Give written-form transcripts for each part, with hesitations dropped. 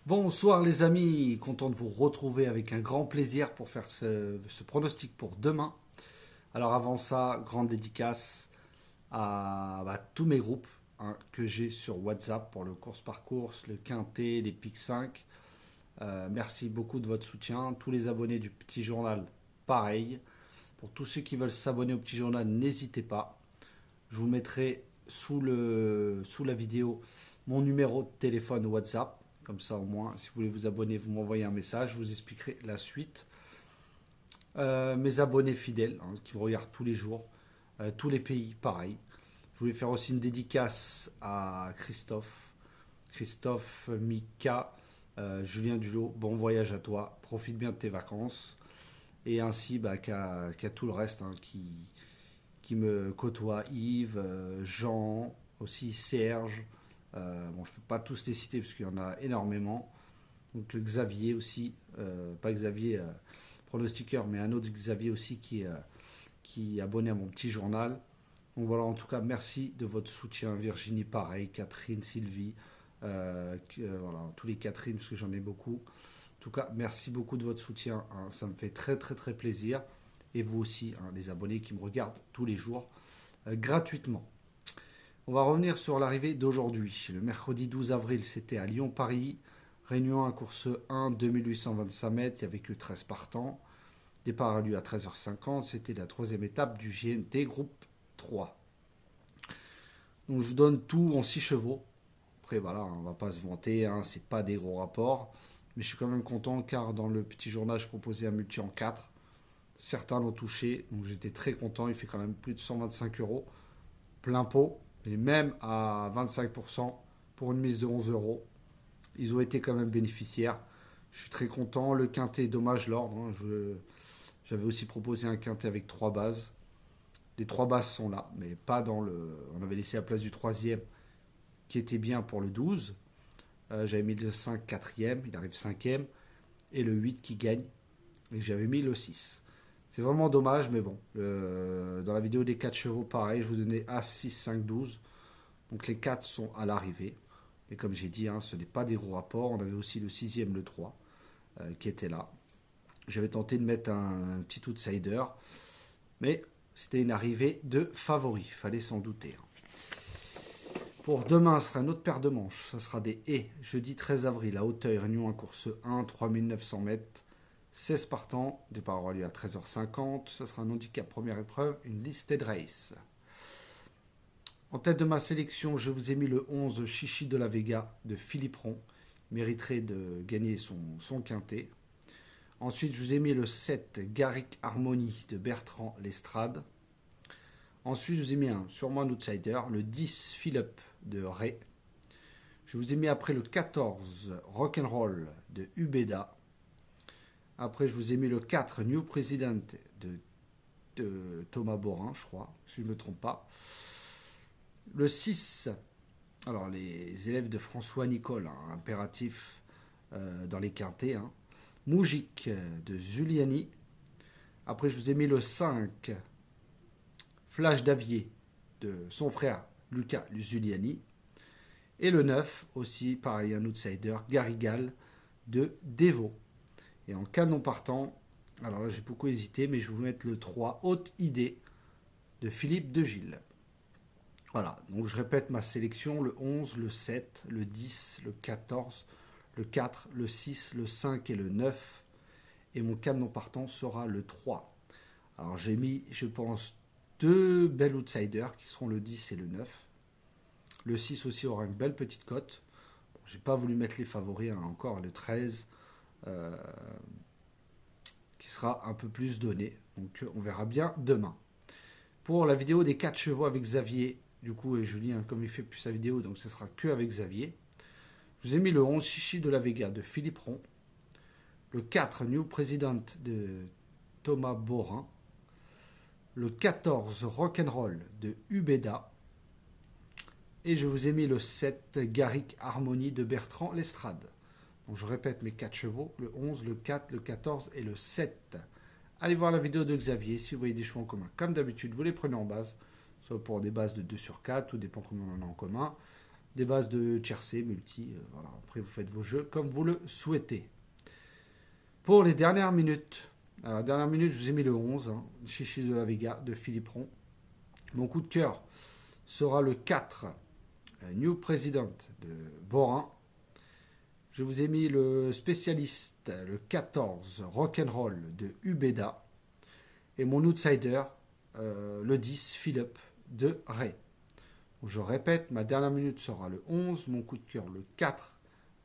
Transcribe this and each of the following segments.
Bonsoir les amis, content de vous retrouver avec un grand plaisir pour faire ce pronostic pour demain. Alors avant ça, grande dédicace à tous mes groupes que j'ai sur WhatsApp pour le course par course, le quintet, les pics 5. Merci beaucoup de votre soutien. Tous les abonnés du petit journal, pareil. Pour tous ceux qui veulent s'abonner au petit journal, n'hésitez pas. Je vous mettrai sous la vidéo mon numéro de téléphone WhatsApp. Comme ça, au moins, si vous voulez vous abonner, vous m'envoyez un message. Je vous expliquerai la suite. Mes abonnés fidèles qui me regardent tous les jours, tous les pays, pareil. Je voulais faire aussi une dédicace à Christophe, Mika, Julien Dulot. Bon voyage à toi. Profite bien de tes vacances. Et ainsi qu'à tout le reste qui me côtoie, Yves, Jean, aussi Serge. Bon, je ne peux pas tous les citer parce qu'il y en a énormément. Donc le Xavier aussi, pas Xavier pronostiqueur, mais un autre Xavier aussi qui est abonné à mon petit journal. Donc voilà, en tout cas, merci de votre soutien. Virginie, pareil, Catherine, Sylvie, voilà, tous les Catherine, parce que j'en ai beaucoup. En tout cas, merci beaucoup de votre soutien. Ça me fait très très très plaisir. Et vous aussi, les abonnés qui me regardent tous les jours gratuitement. On va revenir sur l'arrivée d'aujourd'hui. Le mercredi 12 avril, c'était à Lyon-Paris. Réunion à course 1, 2825 mètres. Il n'y avait que 13 partants. Départ a lieu à 13h50. C'était la troisième étape du GNT groupe 3. Donc je vous donne tout en 6 chevaux. Après voilà, on ne va pas se vanter, c'est pas des gros rapports. Mais je suis quand même content car dans le petit journal, je proposais un multi en 4. Certains l'ont touché, donc j'étais très content. Il fait quand même plus de 125 euros. Plein pot. Et même à 25% pour une mise de 11 euros. Ils ont été quand même bénéficiaires. Je suis très content. Le quintet, dommage l'ordre. J'avais aussi proposé un quintet avec 3 bases. Les 3 bases sont là, mais pas dans le. On avait laissé la place du troisième qui était bien pour le 12. J'avais mis le 5 quatrième, il arrive cinquième. Et le 8 qui gagne. Et j'avais mis le 6. C'est vraiment dommage, mais bon. Dans la vidéo des 4 chevaux, pareil, je vous donnais As, 6, 5, 12. Donc les 4 sont à l'arrivée. Et comme j'ai dit, ce n'est pas des gros rapports. On avait aussi le 6e, le 3, qui était là. J'avais tenté de mettre un petit outsider. Mais c'était une arrivée de favoris. Il fallait s'en douter. Pour demain, ce sera une autre paire de manches. Ce sera des haies. Jeudi 13 avril, à Auteuil, réunion à course 1, 3900 mètres. 16 partants, départ aura lieu à 13h50. Ce sera un handicap première épreuve, une listed race. En tête de ma sélection, je vous ai mis le 11 Chichi de la Vega de Philippe Ron. Il mériterait de gagner son quintet. Ensuite, je vous ai mis le 7 Garrick Harmony de Bertrand Lestrade. Ensuite, je vous ai mis sûrement un outsider, le 10 Philippe de Ray. Je vous ai mis après le 14 Rock'n'Roll de Ubeda. Après, je vous ai mis le 4 New President de Thomas Borin, je crois, si je ne me trompe pas. Le 6, alors les élèves de François Nicole, impératif dans les quintets. Moujik de Zuliani. Après, je vous ai mis le 5 Flash d'Avier de son frère Lucas Zuliani. Et le 9, aussi, pareil, un outsider, Garigal de Devo. Et en canon partant, alors là j'ai beaucoup hésité, mais je vais vous mettre le 3, Haute Idée de Philippe de Gilles. Voilà, donc je répète ma sélection, le 11, le 7, le 10, le 14, le 4, le 6, le 5 et le 9. Et mon canon partant sera le 3. Alors j'ai mis, je pense, 2 belles outsiders qui seront le 10 et le 9. Le 6 aussi aura une belle petite cote. Bon, j'ai pas voulu mettre les favoris, encore le 13 qui sera un peu plus donné. Donc on verra bien demain. Pour la vidéo des 4 chevaux avec Xavier, du coup, et Julien, comme il fait plus sa vidéo, donc ce sera que avec Xavier. Je vous ai mis le 11 Chichi de la Vega de Philippe Ron. Le 4 New President de Thomas Borin. Le 14 Rock'n'Roll de Ubeda. Et je vous ai mis le 7 Garrick Harmony de Bertrand Lestrade. Donc je répète mes 4 chevaux, le 11, le 4, le 14 et le 7. Allez voir la vidéo de Xavier si vous voyez des chevaux en commun. Comme d'habitude, vous les prenez en base. soit pour des bases de 2 sur 4, tout dépend comment on en a en commun. Des bases de tiercé, multi, voilà. Après vous faites vos jeux comme vous le souhaitez. Pour les dernières minutes, alors dernière minute je vous ai mis le 11, hein, Chichi de la Vega de Philippe Ron. Mon coup de cœur sera le 4, New President de Borin. Je vous ai mis le spécialiste, le 14, Rock'n'Roll de Ubeda. Et mon outsider, le 10, Philippe de Ray. Je répète, ma dernière minute sera le 11, mon coup de cœur le 4,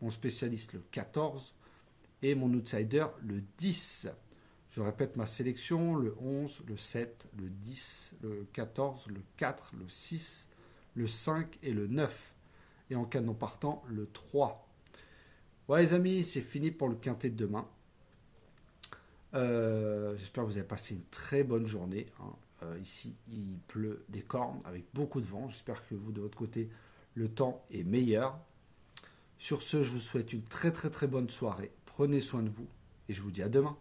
mon spécialiste le 14 et mon outsider le 10. Je répète ma sélection, le 11, le 7, le 10, le 14, le 4, le 6, le 5 et le 9. Et en cas de non partant, le 3. Voilà les amis, c'est fini pour le quintet de demain. J'espère que vous avez passé une très bonne journée. Ici, il pleut des cornes avec beaucoup de vent. J'espère que vous, de votre côté, le temps est meilleur. Sur ce, je vous souhaite une très très très bonne soirée. Prenez soin de vous et je vous dis à demain.